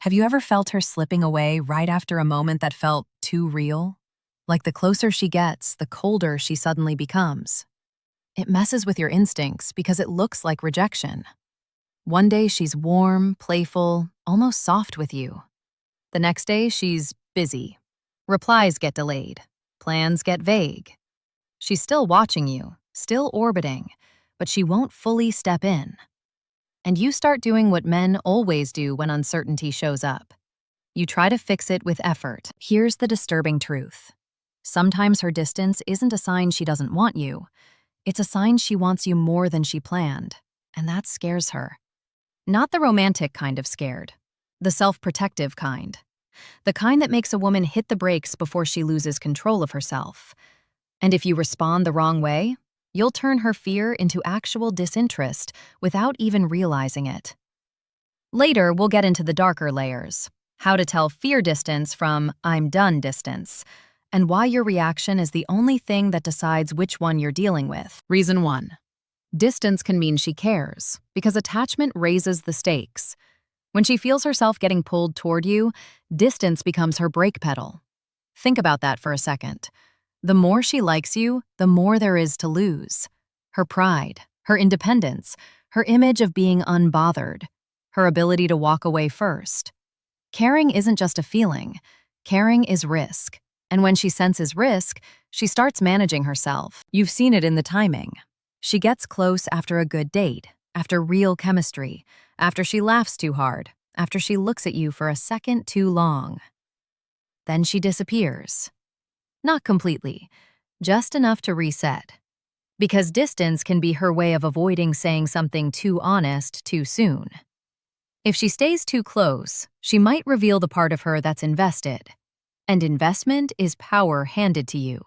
Have you ever felt her slipping away right after a moment that felt too real? Like the closer she gets, the colder she suddenly becomes. It messes with your instincts because it looks like rejection. One day she's warm, playful, almost soft with you. The next day she's busy. Replies get delayed. Plans get vague. She's still watching you, still orbiting, but she won't fully step in. And you start doing what men always do when uncertainty shows up. You try to fix it with effort. Here's the disturbing truth. Sometimes her distance isn't a sign she doesn't want you. It's a sign she wants you more than she planned, and that scares her. Not the romantic kind of scared, the self-protective kind. The kind that makes a woman hit the brakes before she loses control of herself. And if you respond the wrong way, you'll turn her fear into actual disinterest without even realizing it. Later, we'll get into the darker layers, how to tell fear distance from I'm done distance, and why your reaction is the only thing that decides which one you're dealing with. Reason 1. Distance can mean she cares, because attachment raises the stakes. When she feels herself getting pulled toward you, distance becomes her brake pedal. Think about that for a second. The more she likes you, the more there is to lose. Her pride, her independence, her image of being unbothered, her ability to walk away first. Caring isn't just a feeling. Caring is risk. And when she senses risk, she starts managing herself. You've seen it in the timing. She gets close after a good date, after real chemistry, after she laughs too hard, after she looks at you for a second too long. Then she disappears. Not completely, just enough to reset. Because distance can be her way of avoiding saying something too honest too soon. If she stays too close, she might reveal the part of her that's invested. And investment is power handed to you.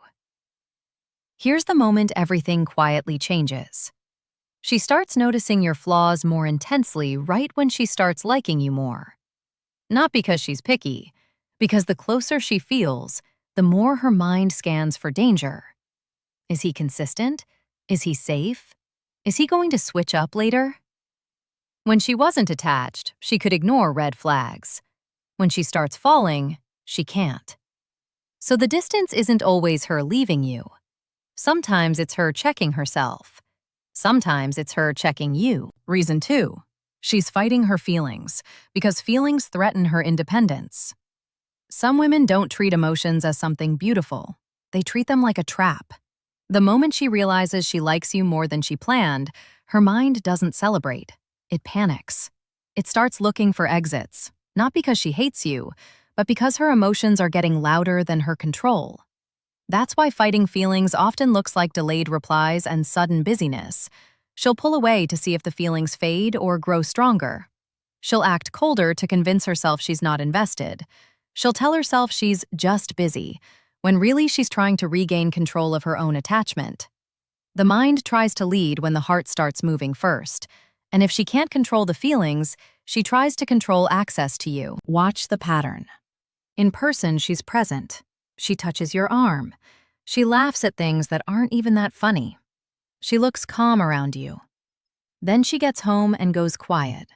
Here's the moment everything quietly changes. She starts noticing your flaws more intensely right when she starts liking you more. Not because she's picky, because the closer she feels, the more her mind scans for danger. Is he consistent? Is he safe? Is he going to switch up later? When she wasn't attached, she could ignore red flags. When she starts falling, she can't. So the distance isn't always her leaving you. Sometimes it's her checking herself. Sometimes it's her checking you. Reason 2. She's fighting her feelings, because feelings threaten her independence. Some women don't treat emotions as something beautiful. They treat them like a trap. The moment she realizes she likes you more than she planned, her mind doesn't celebrate. It panics. It starts looking for exits, not because she hates you, but because her emotions are getting louder than her control. That's why fighting feelings often looks like delayed replies and sudden busyness. She'll pull away to see if the feelings fade or grow stronger. She'll act colder to convince herself she's not invested. She'll tell herself she's just busy, when really she's trying to regain control of her own attachment. The mind tries to lead when the heart starts moving first, and if she can't control the feelings, she tries to control access to you. Watch the pattern. In person, she's present. She touches your arm. She laughs at things that aren't even that funny. She looks calm around you. Then she gets home and goes quiet.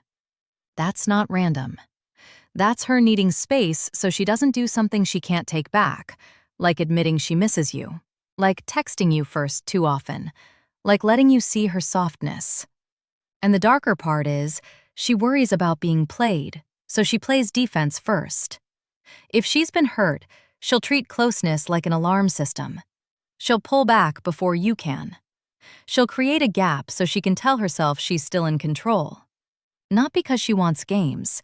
That's not random. That's her needing space so she doesn't do something she can't take back, like admitting she misses you, like texting you first too often, like letting you see her softness. And the darker part is, she worries about being played, so she plays defense first. If she's been hurt, she'll treat closeness like an alarm system. She'll pull back before you can. She'll create a gap so she can tell herself she's still in control. Not because she wants games,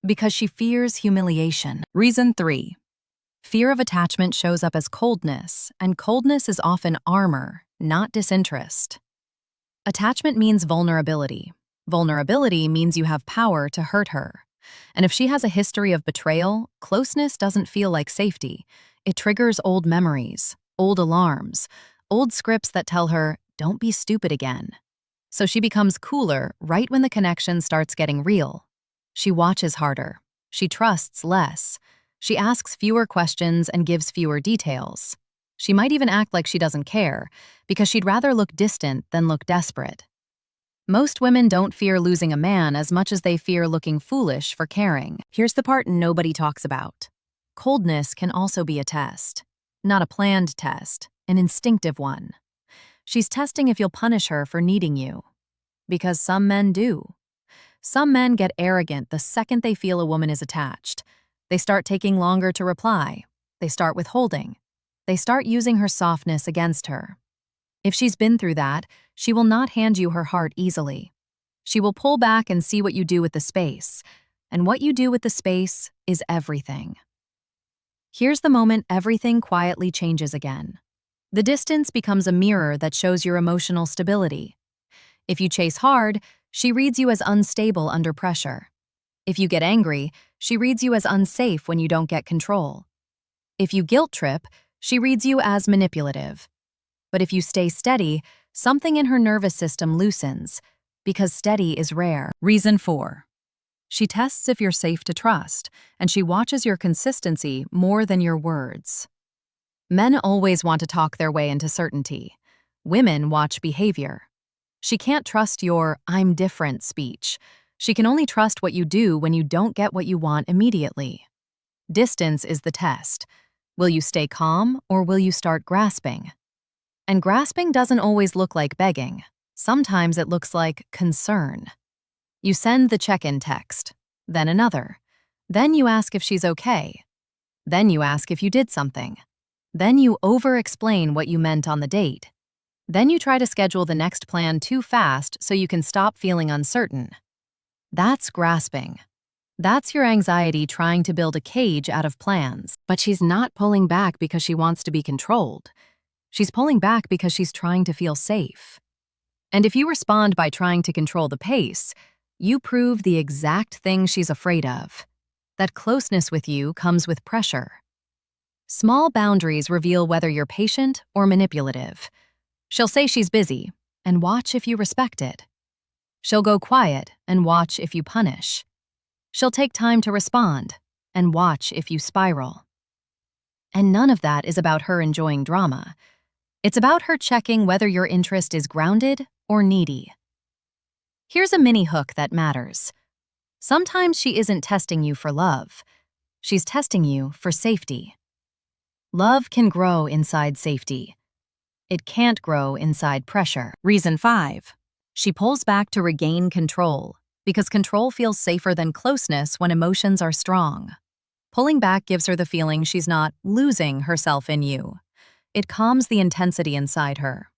because she fears humiliation. Reason 3. Fear of attachment shows up as coldness, and coldness is often armor, not disinterest. Attachment means vulnerability. Vulnerability means you have power to hurt her. And if she has a history of betrayal, closeness doesn't feel like safety. It triggers old memories, old alarms, old scripts that tell her, don't be stupid again. So she becomes cooler right when the connection starts getting real. She watches harder. She trusts less. She asks fewer questions and gives fewer details. She might even act like she doesn't care, because she'd rather look distant than look desperate. Most women don't fear losing a man as much as they fear looking foolish for caring. Here's the part nobody talks about. Coldness can also be a test. Not a planned test, an instinctive one. She's testing if you'll punish her for needing you. Because some men do. Some men get arrogant the second they feel a woman is attached. They start taking longer to reply. They start withholding. They start using her softness against her. If she's been through that, she will not hand you her heart easily. She will pull back and see what you do with the space. And what you do with the space is everything. Here's the moment everything quietly changes again. The distance becomes a mirror that shows your emotional stability. If you chase hard, she reads you as unstable under pressure. If you get angry, she reads you as unsafe when you don't get control. If you guilt trip, she reads you as manipulative. But if you stay steady, something in her nervous system loosens, because steady is rare. Reason 4. She tests if you're safe to trust, and she watches your consistency more than your words. Men always want to talk their way into certainty. Women watch behavior. She can't trust your "I'm different" speech. She can only trust what you do when you don't get what you want immediately. Distance is the test. Will you stay calm or will you start grasping? And grasping doesn't always look like begging. Sometimes it looks like concern. You send the check-in text, then another. Then you ask if she's okay. Then you ask if you did something. Then you over-explain what you meant on the date. Then you try to schedule the next plan too fast so you can stop feeling uncertain. That's grasping. That's your anxiety trying to build a cage out of plans. But she's not pulling back because she wants to be controlled. She's pulling back because she's trying to feel safe. And if you respond by trying to control the pace, you prove the exact thing she's afraid of. That closeness with you comes with pressure. Small boundaries reveal whether you're patient or manipulative. She'll say she's busy, and watch if you respect it. She'll go quiet, and watch if you punish. She'll take time to respond, and watch if you spiral. And none of that is about her enjoying drama. It's about her checking whether your interest is grounded or needy. Here's a mini hook that matters. Sometimes she isn't testing you for love. She's testing you for safety. Love can grow inside safety. It can't grow inside pressure. Reason 5. She pulls back to regain control, because control feels safer than closeness when emotions are strong. Pulling back gives her the feeling she's not losing herself in you. It calms the intensity inside her.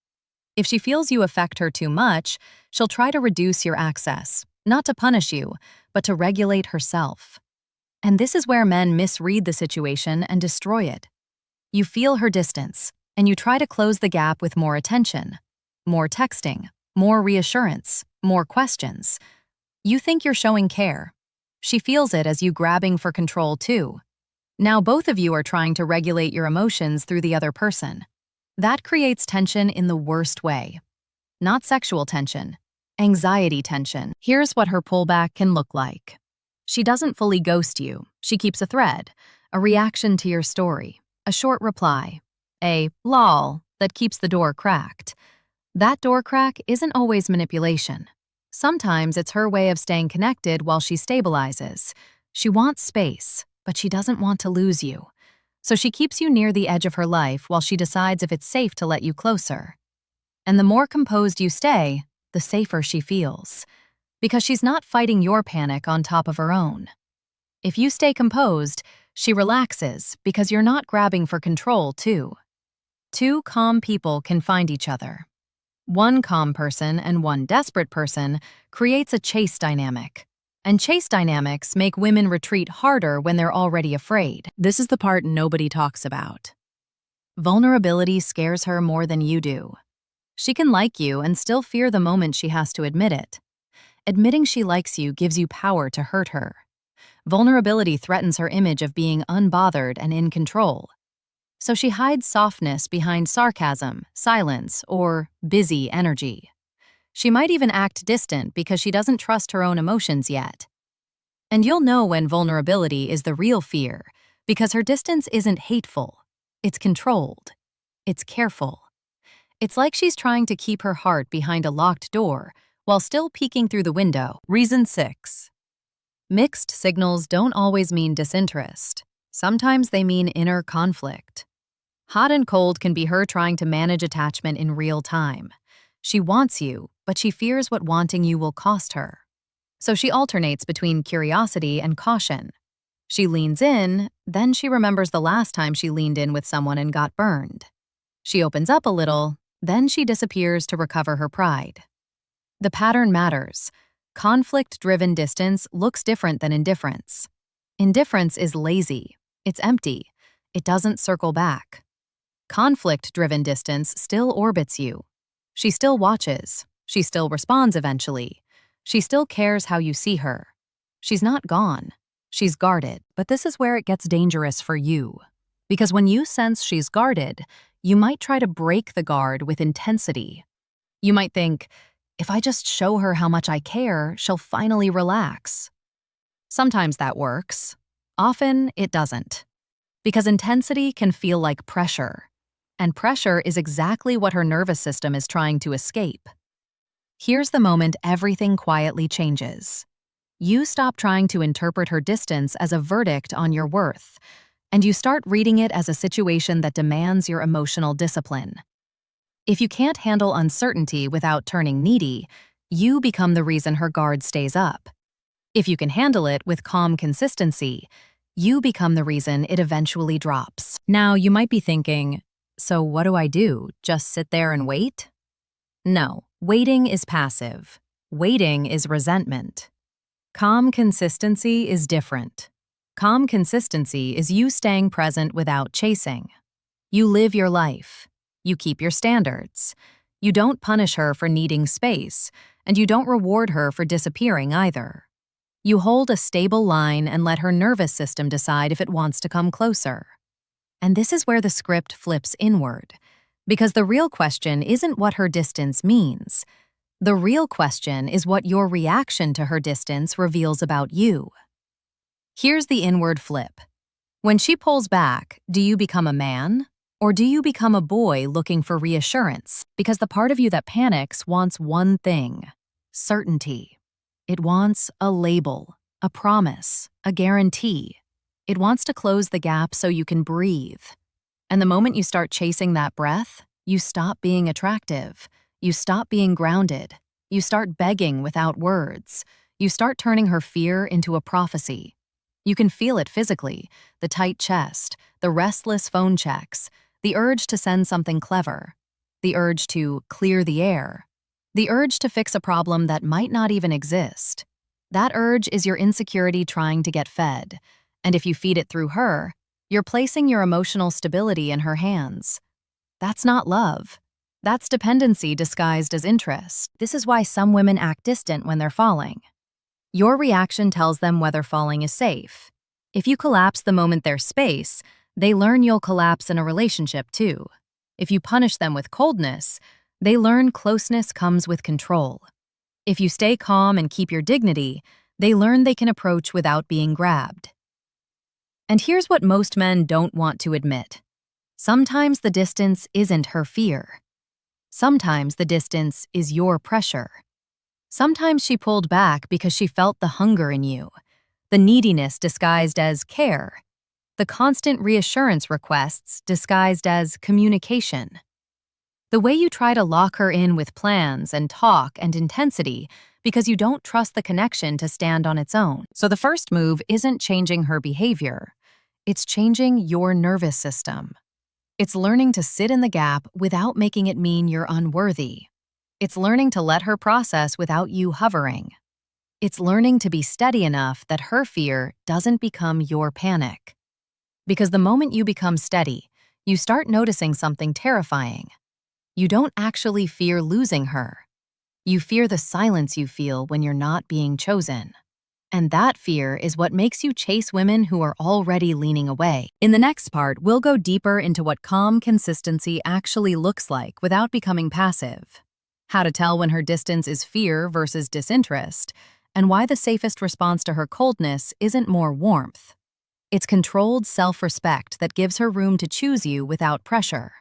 If she feels you affect her too much, she'll try to reduce your access, not to punish you, but to regulate herself. And this is where men misread the situation and destroy it. You feel her distance, and you try to close the gap with more attention, more texting, more reassurance, more questions. You think you're showing care. She feels it as you grabbing for control too. Now both of you are trying to regulate your emotions through the other person. That creates tension in the worst way. Not sexual tension, anxiety tension. Here's what her pullback can look like. She doesn't fully ghost you. She keeps a thread, a reaction to your story, a short reply, a lol that keeps the door cracked. That door crack isn't always manipulation. Sometimes it's her way of staying connected while she stabilizes. She wants space, but she doesn't want to lose you. So she keeps you near the edge of her life while she decides if it's safe to let you closer. And the more composed you stay, the safer she feels. Because she's not fighting your panic on top of her own. If you stay composed, she relaxes because you're not grabbing for control too. Two calm people can find each other. One calm person and one desperate person creates a chase dynamic. And chase dynamics make women retreat harder when they're already afraid. This is the part nobody talks about. Vulnerability scares her more than you do. She can like you and still fear the moment she has to admit it. Admitting she likes you gives you power to hurt her. Vulnerability threatens her image of being unbothered and in control. So she hides softness behind sarcasm, silence, or busy energy. She might even act distant because she doesn't trust her own emotions yet. And you'll know when vulnerability is the real fear, because her distance isn't hateful. It's controlled. It's careful. It's like she's trying to keep her heart behind a locked door, while still peeking through the window. Reason 6. Mixed signals don't always mean disinterest. Sometimes they mean inner conflict. Hot and cold can be her trying to manage attachment in real time. She wants you, but she fears what wanting you will cost her. So she alternates between curiosity and caution. She leans in, then she remembers the last time she leaned in with someone and got burned. She opens up a little, then she disappears to recover her pride. The pattern matters. Conflict-driven distance looks different than indifference. Indifference is lazy. It's empty. It doesn't circle back. Conflict-driven distance still orbits you. She still watches. She still responds eventually. She still cares how you see her. She's not gone. She's guarded. But this is where it gets dangerous for you. Because when you sense she's guarded, you might try to break the guard with intensity. You might think, if I just show her how much I care, she'll finally relax. Sometimes that works. Often it doesn't. Because intensity can feel like pressure. And pressure is exactly what her nervous system is trying to escape. Here's the moment everything quietly changes. You stop trying to interpret her distance as a verdict on your worth, and you start reading it as a situation that demands your emotional discipline. If you can't handle uncertainty without turning needy, you become the reason her guard stays up. If you can handle it with calm consistency, you become the reason it eventually drops. Now, you might be thinking, so what do I do? Just sit there and wait? No, waiting is passive. Waiting is resentment. Calm consistency is different. Calm consistency is you staying present without chasing. You live your life. You keep your standards. You don't punish her for needing space, and you don't reward her for disappearing either. You hold a stable line and let her nervous system decide if it wants to come closer. And this is where the script flips inward, because the real question isn't what her distance means. The real question is what your reaction to her distance reveals about you. Here's the inward flip. When she pulls back, do you become a man? Or do you become a boy looking for reassurance? Because the part of you that panics wants one thing: certainty. It wants a label, a promise, a guarantee. It wants to close the gap so you can breathe. And the moment you start chasing that breath, you stop being attractive. You stop being grounded. You start begging without words. You start turning her fear into a prophecy. You can feel it physically: the tight chest, the restless phone checks, the urge to send something clever, the urge to clear the air, the urge to fix a problem that might not even exist. That urge is your insecurity trying to get fed, and if you feed it through her, you're placing your emotional stability in her hands. That's not love. That's dependency disguised as interest. This is why some women act distant when they're falling. Your reaction tells them whether falling is safe. If you collapse the moment there's space, they learn you'll collapse in a relationship too. If you punish them with coldness, they learn closeness comes with control. If you stay calm and keep your dignity, they learn they can approach without being grabbed. And here's what most men don't want to admit. Sometimes the distance isn't her fear. Sometimes the distance is your pressure. Sometimes she pulled back because she felt the hunger in you, the neediness disguised as care, the constant reassurance requests disguised as communication. The way you try to lock her in with plans and talk and intensity because you don't trust the connection to stand on its own. So the first move isn't changing her behavior. It's changing your nervous system. It's learning to sit in the gap without making it mean you're unworthy. It's learning to let her process without you hovering. It's learning to be steady enough that her fear doesn't become your panic. Because the moment you become steady, you start noticing something terrifying. You don't actually fear losing her. You fear the silence you feel when you're not being chosen. And that fear is what makes you chase women who are already leaning away. In the next part, we'll go deeper into what calm consistency actually looks like without becoming passive. How to tell when her distance is fear versus disinterest, and why the safest response to her coldness isn't more warmth. It's controlled self-respect that gives her room to choose you without pressure.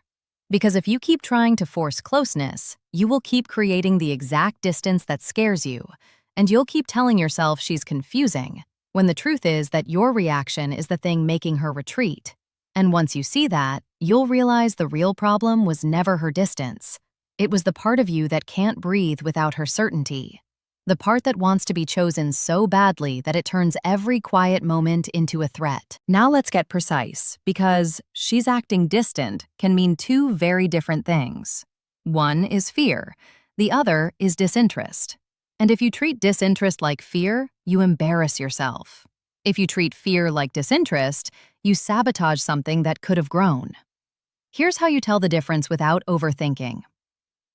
Because if you keep trying to force closeness, You will keep creating the exact distance that scares you, and you'll keep telling yourself she's confusing, when the truth is that your reaction is the thing making her retreat. And once you see that, you'll realize the real problem was never her distance. It was the part of you that can't breathe without her certainty. The part that wants to be chosen so badly that it turns every quiet moment into a threat. Now let's get precise, because she's acting distant can mean two very different things. One is fear, the other is disinterest. And if you treat disinterest like fear, you embarrass yourself. If you treat fear like disinterest, you sabotage something that could have grown. Here's how you tell the difference without overthinking.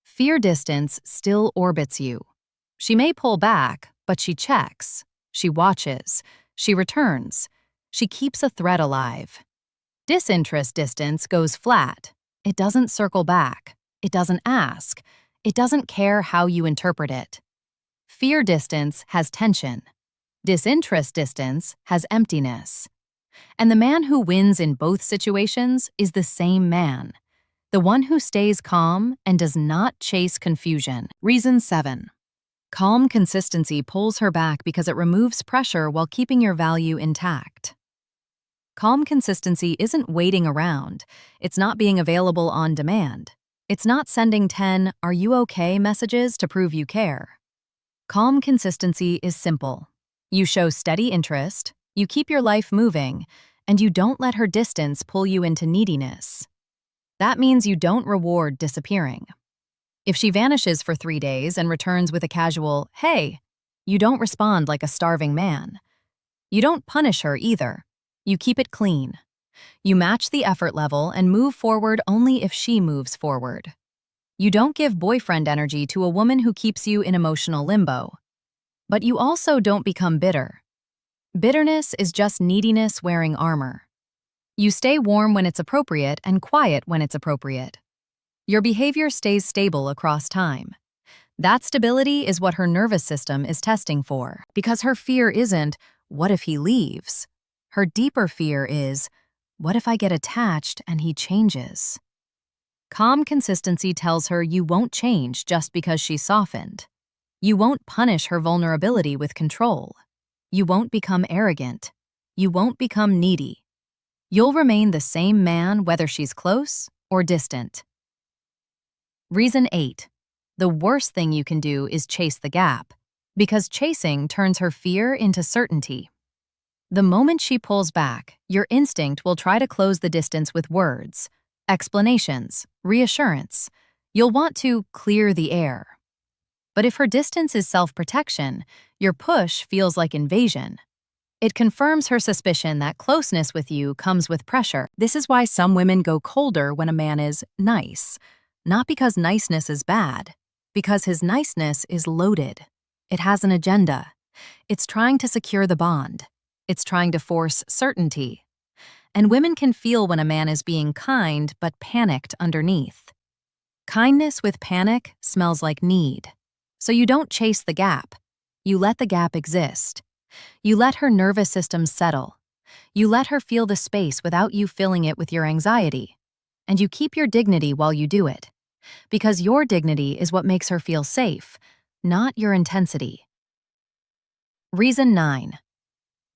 Fear distance still orbits you. She may pull back, but she checks, she watches, she returns, she keeps a thread alive. Disinterest distance goes flat. It doesn't circle back. It doesn't ask. It doesn't care how you interpret it. Fear distance has tension. Disinterest distance has emptiness. And the man who wins in both situations is the same man. The one who stays calm and does not chase confusion. Reason 7. Calm consistency pulls her back because it removes pressure while keeping your value intact. Calm consistency isn't waiting around. It's not being available on demand. It's not sending 10 "Are you okay?" messages to prove you care. Calm consistency is simple. You show steady interest, you keep your life moving, and you don't let her distance pull you into neediness. That means you don't reward disappearing. If she vanishes for 3 days and returns with a casual, "Hey," you don't respond like a starving man. You don't punish her either. You keep it clean. You match the effort level and move forward only if she moves forward. You don't give boyfriend energy to a woman who keeps you in emotional limbo. But you also don't become bitter. Bitterness is just neediness wearing armor. You stay warm when it's appropriate and quiet when it's appropriate. Your behavior stays stable across time. That stability is what her nervous system is testing for, because her fear isn't, "What if he leaves?" Her deeper fear is, "What if I get attached and he changes?" Calm consistency tells her you won't change just because she's softened. You won't punish her vulnerability with control. You won't become arrogant. You won't become needy. You'll remain the same man whether she's close or distant. Reason 8. The worst thing you can do is chase the gap, because chasing turns her fear into certainty. The moment she pulls back, your instinct will try to close the distance with words, explanations, reassurance. You'll want to clear the air. But if her distance is self-protection, your push feels like invasion. It confirms her suspicion that closeness with you comes with pressure. This is why some women go colder when a man is nice. Not because niceness is bad, because his niceness is loaded. It has an agenda. It's trying to secure the bond. It's trying to force certainty. And women can feel when a man is being kind but panicked underneath. Kindness with panic smells like need. So you don't chase the gap. You let the gap exist. You let her nervous system settle. You let her feel the space without you filling it with your anxiety. And you keep your dignity while you do it. Because your dignity is what makes her feel safe, not your intensity. Reason 9.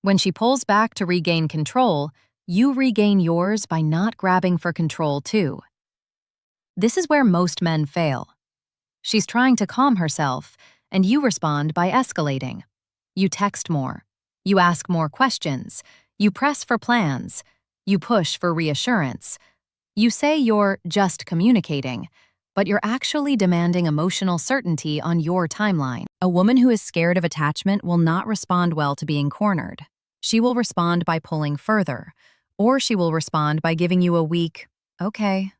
When she pulls back to regain control, you regain yours by not grabbing for control too. This is where most men fail. She's trying to calm herself, and you respond by escalating. You text more. You ask more questions. You press for plans. You push for reassurance. You say you're just communicating, but you're actually demanding emotional certainty on your timeline. A woman who is scared of attachment will not respond well to being cornered. She will respond by pulling further, or she will respond by giving you a weak, "Okay,"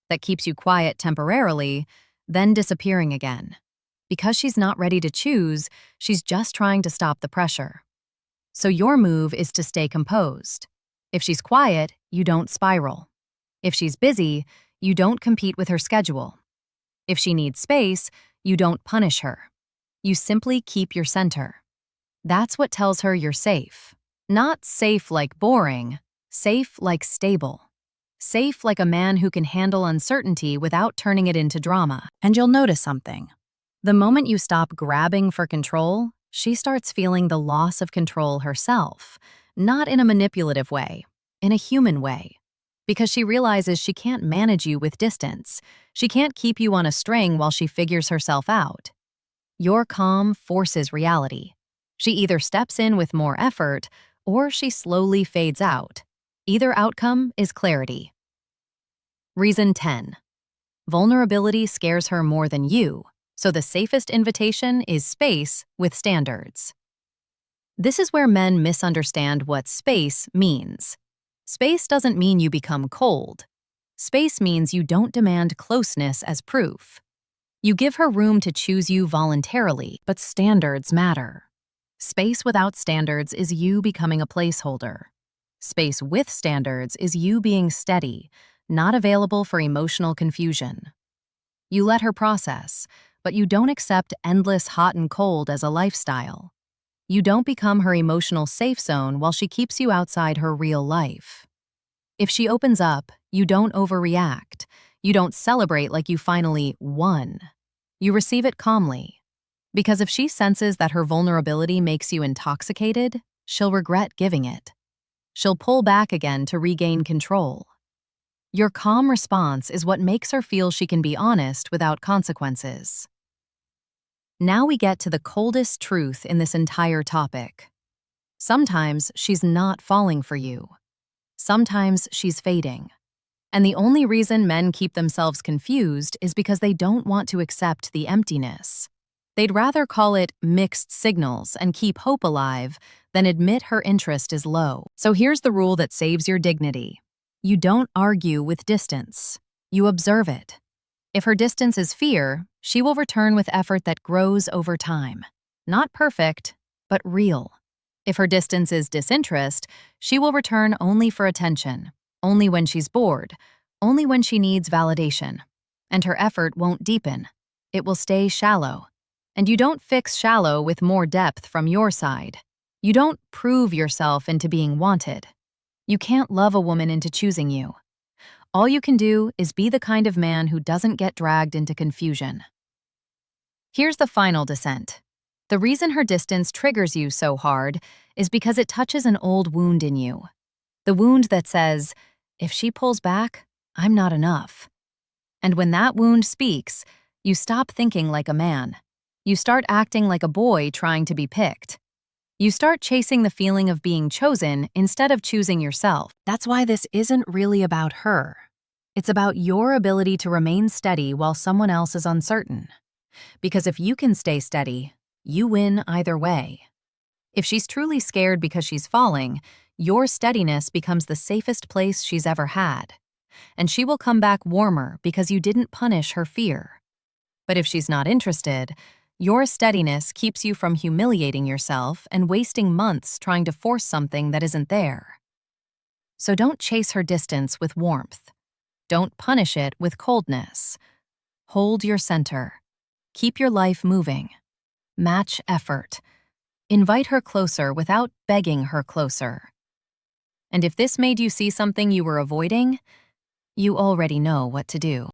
that keeps you quiet temporarily, then disappearing again. Because she's not ready to choose, she's just trying to stop the pressure. So your move is to stay composed. If she's quiet, you don't spiral. If she's busy, you don't compete with her schedule. If she needs space, you don't punish her. You simply keep your center. That's what tells her you're safe. Not safe like boring, safe like stable. Safe like a man who can handle uncertainty without turning it into drama. And you'll notice something. The moment you stop grabbing for control, she starts feeling the loss of control herself, not in a manipulative way, in a human way. Because she realizes she can't manage you with distance. She can't keep you on a string while she figures herself out. Your calm forces reality. She either steps in with more effort, or she slowly fades out. Either outcome is clarity. Reason 10. Vulnerability scares her more than you, so the safest invitation is space with standards. This is where men misunderstand what space means. Space doesn't mean you become cold. Space means you don't demand closeness as proof. You give her room to choose you voluntarily, but standards matter. Space without standards is you becoming a placeholder. Space with standards is you being steady, not available for emotional confusion. You let her process, but you don't accept endless hot and cold as a lifestyle. You don't become her emotional safe zone while she keeps you outside her real life. If she opens up, you don't overreact. You don't celebrate like you finally won. You receive it calmly. Because if she senses that her vulnerability makes you intoxicated, she'll regret giving it. She'll pull back again to regain control. Your calm response is what makes her feel she can be honest without consequences. Now we get to the coldest truth in this entire topic. Sometimes she's not falling for you. Sometimes she's fading. And the only reason men keep themselves confused is because they don't want to accept the emptiness. They'd rather call it mixed signals and keep hope alive than admit her interest is low. So here's the rule that saves your dignity. You don't argue with distance. You observe it. If her distance is fear, she will return with effort that grows over time. Not perfect, but real. If her distance is disinterest, she will return only for attention, only when she's bored, only when she needs validation. And her effort won't deepen. It will stay shallow. And you don't fix shallow with more depth from your side. You don't prove yourself into being wanted. You can't love a woman into choosing you. All you can do is be the kind of man who doesn't get dragged into confusion. Here's the final dissent. The reason her distance triggers you so hard is because it touches an old wound in you. The wound that says, if she pulls back, I'm not enough. And when that wound speaks, you stop thinking like a man. You start acting like a boy trying to be picked. You start chasing the feeling of being chosen instead of choosing yourself. That's why this isn't really about her. It's about your ability to remain steady while someone else is uncertain. Because if you can stay steady, you win either way. If she's truly scared because she's falling, your steadiness becomes the safest place she's ever had. And she will come back warmer because you didn't punish her fear. But if she's not interested, your steadiness keeps you from humiliating yourself and wasting months trying to force something that isn't there. So don't chase her distance with warmth. Don't punish it with coldness. Hold your center. Keep your life moving. Match effort. Invite her closer without begging her closer. And if this made you see something you were avoiding, you already know what to do.